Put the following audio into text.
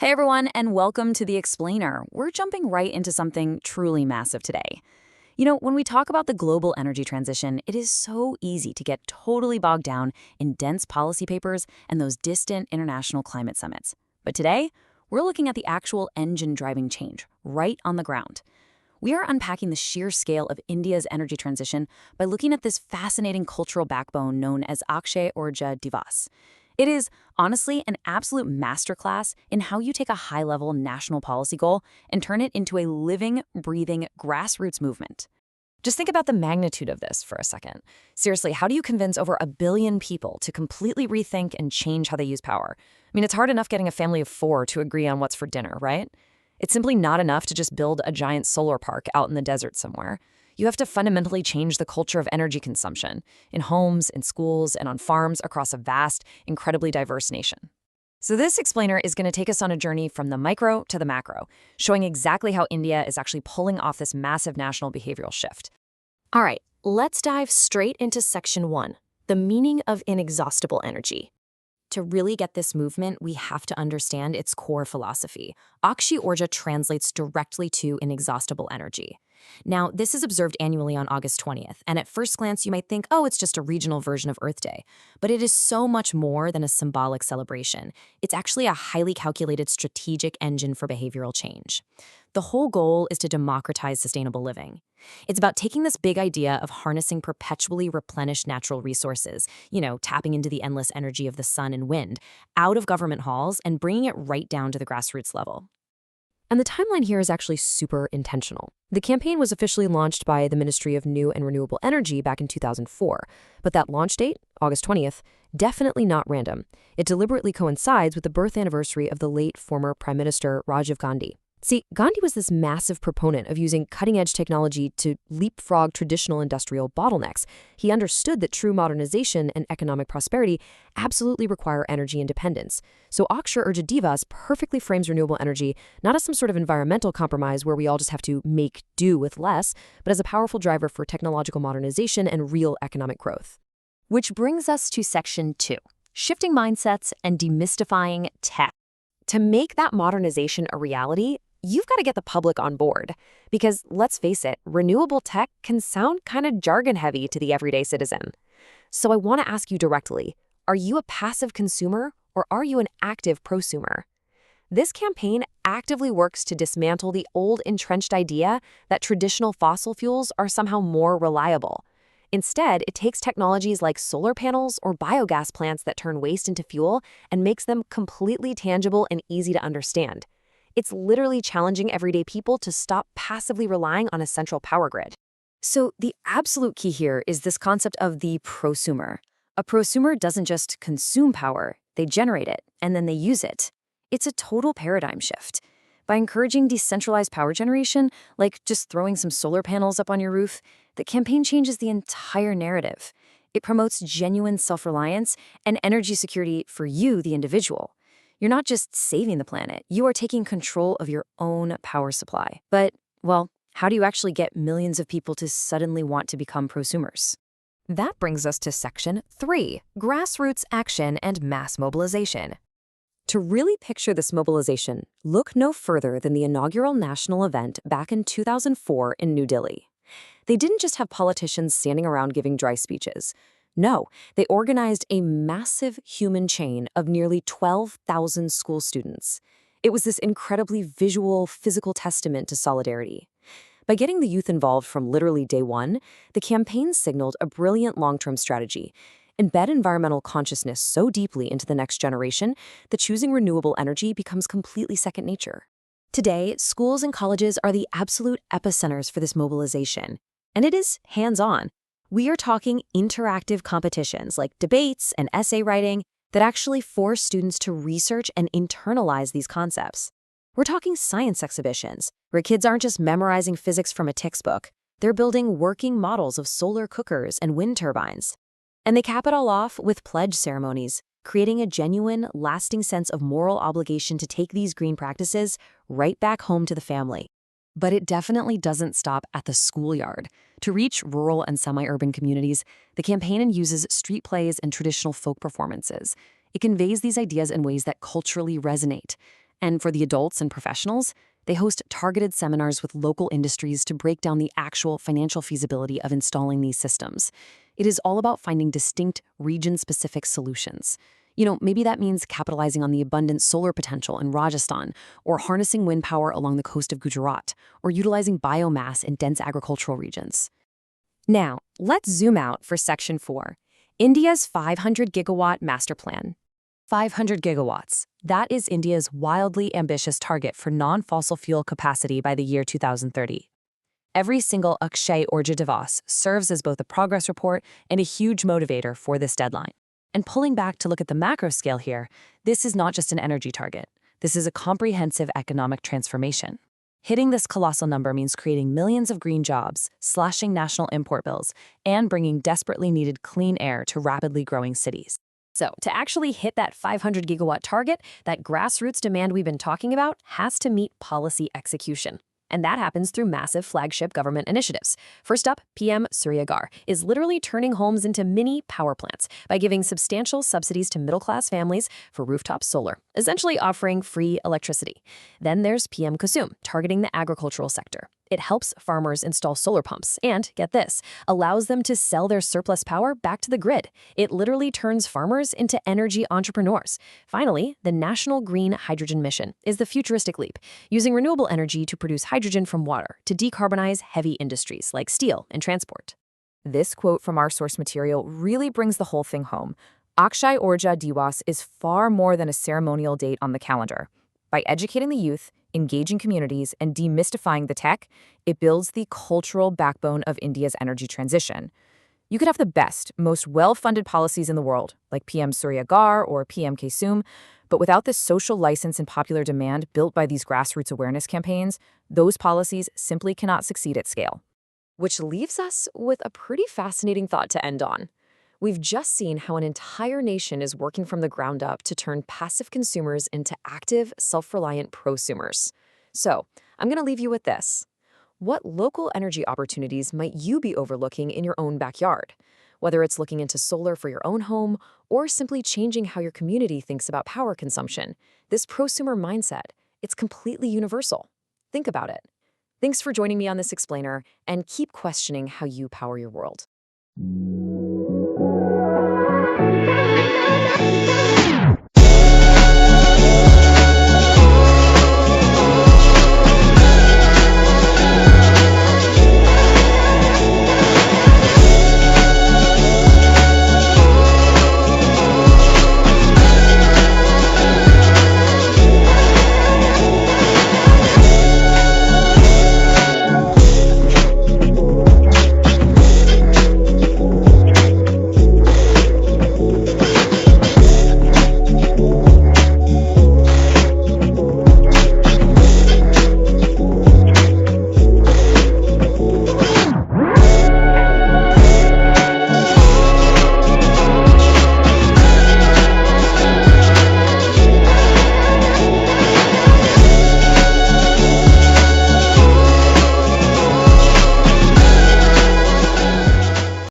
Hey everyone, and welcome to The Explainer. We're jumping right into something truly massive today. When we talk about the global energy transition, it is so easy to get totally bogged down in dense policy papers and those distant international climate summits. But today, we're looking at the actual engine driving change, right on the ground. We are unpacking the sheer scale of India's energy transition by looking at this fascinating cultural backbone known as Akshay Urja Diwas. It is, honestly, an absolute masterclass in how you take a high-level national policy goal and turn it into a living, breathing, grassroots movement. Just think about the magnitude of this for a second. Seriously, how do you convince over 1 billion people to completely rethink and change how they use power? It's hard enough getting a family of 4 to agree on what's for dinner, right? It's simply not enough to just build a giant solar park out in the desert somewhere. You have to fundamentally change the culture of energy consumption in homes, in schools, and on farms across a vast, incredibly diverse nation. So this explainer is going to take us on a journey from the micro to the macro, showing exactly how India is actually pulling off this massive national behavioral shift. All right, let's dive straight into Section 1, the meaning of inexhaustible energy. To really get this movement, we have to understand its core philosophy. Akshay Urja translates directly to inexhaustible energy. Now, this is observed annually on August 20th, and at first glance you might think, oh, it's just a regional version of Earth Day. But it is so much more than a symbolic celebration. It's actually a highly calculated strategic engine for behavioral change. The whole goal is to democratize sustainable living. It's about taking this big idea of harnessing perpetually replenished natural resources, tapping into the endless energy of the sun and wind, out of government halls and bringing it right down to the grassroots level. And the timeline here is actually super intentional. The campaign was officially launched by the Ministry of New and Renewable Energy back in 2004, but that launch date, August 20th, definitely not random. It deliberately coincides with the birth anniversary of the late former Prime Minister Rajiv Gandhi. See, Gandhi was this massive proponent of using cutting-edge technology to leapfrog traditional industrial bottlenecks. He understood that true modernization and economic prosperity absolutely require energy independence. So Akshay Urja Diwas perfectly frames renewable energy not as some sort of environmental compromise where we all just have to make do with less, but as a powerful driver for technological modernization and real economic growth. Which brings us to Section 2, shifting mindsets and demystifying tech. To make that modernization a reality, you've got to get the public on board. Because let's face it, renewable tech can sound kind of jargon-heavy to the everyday citizen. So I want to ask you directly, are you a passive consumer or are you an active prosumer? This campaign actively works to dismantle the old entrenched idea that traditional fossil fuels are somehow more reliable. Instead, it takes technologies like solar panels or biogas plants that turn waste into fuel and makes them completely tangible and easy to understand. It's literally challenging everyday people to stop passively relying on a central power grid. So the absolute key here is this concept of the prosumer. A prosumer doesn't just consume power, they generate it, and then they use it. It's a total paradigm shift. By encouraging decentralized power generation, like just throwing some solar panels up on your roof, the campaign changes the entire narrative. It promotes genuine self-reliance and energy security for you, the individual. You're not just saving the planet, you are taking control of your own power supply. But, well, how do you actually get millions of people to suddenly want to become prosumers? That brings us to Section 3, grassroots action and mass mobilization. To really picture this mobilization, look no further than the inaugural national event back in 2004 in New Delhi. They didn't just have politicians standing around giving dry speeches. No, they organized a massive human chain of nearly 12,000 school students. It was this incredibly visual, physical testament to solidarity. By getting the youth involved from literally day one, the campaign signaled a brilliant long-term strategy. Embed environmental consciousness so deeply into the next generation that choosing renewable energy becomes completely second nature. Today, schools and colleges are the absolute epicenters for this mobilization. And it is hands-on. We are talking interactive competitions like debates and essay writing that actually force students to research and internalize these concepts. We're talking science exhibitions, where kids aren't just memorizing physics from a textbook. They're building working models of solar cookers and wind turbines. And they cap it all off with pledge ceremonies, creating a genuine, lasting sense of moral obligation to take these green practices right back home to the family. But it definitely doesn't stop at the schoolyard. To reach rural and semi-urban communities, the campaign uses street plays and traditional folk performances. It conveys these ideas in ways that culturally resonate. And for the adults and professionals, they host targeted seminars with local industries to break down the actual financial feasibility of installing these systems. It is all about finding distinct, region-specific solutions. Maybe that means capitalizing on the abundant solar potential in Rajasthan, or harnessing wind power along the coast of Gujarat, or utilizing biomass in dense agricultural regions. Now, let's zoom out for Section 4, India's 500 gigawatt master plan. 500 gigawatts. That is India's wildly ambitious target for non-fossil fuel capacity by the year 2030. Every single Akshay Urja Diwas serves as both a progress report and a huge motivator for this deadline. And pulling back to look at the macro scale here, this is not just an energy target. This is a comprehensive economic transformation. Hitting this colossal number means creating millions of green jobs, slashing national import bills, and bringing desperately needed clean air to rapidly growing cities. So, to actually hit that 500 gigawatt target, that grassroots demand we've been talking about has to meet policy execution. And that happens through massive flagship government initiatives. First up, PM Surya Ghar is literally turning homes into mini power plants by giving substantial subsidies to middle-class families for rooftop solar, essentially offering free electricity. Then there's PM Kusum, targeting the agricultural sector. It helps farmers install solar pumps and, get this, allows them to sell their surplus power back to the grid. It literally turns farmers into energy entrepreneurs. Finally, the National Green Hydrogen Mission is the futuristic leap, using renewable energy to produce hydrogen from water to decarbonize heavy industries like steel and transport. This quote from our source material really brings the whole thing home. Akshay Urja Diwas is far more than a ceremonial date on the calendar. By educating the youth, engaging communities, and demystifying the tech, it builds the cultural backbone of India's energy transition. You could have the best, most well-funded policies in the world, like PM Surya Ghar or PM Kusum, but without the social license and popular demand built by these grassroots awareness campaigns, those policies simply cannot succeed at scale. Which leaves us with a pretty fascinating thought to end on. We've just seen how an entire nation is working from the ground up to turn passive consumers into active, self-reliant prosumers. So, I'm going to leave you with this. What local energy opportunities might you be overlooking in your own backyard? Whether it's looking into solar for your own home or simply changing how your community thinks about power consumption, this prosumer mindset, it's completely universal. Think about it. Thanks for joining me on this explainer, and keep questioning how you power your world.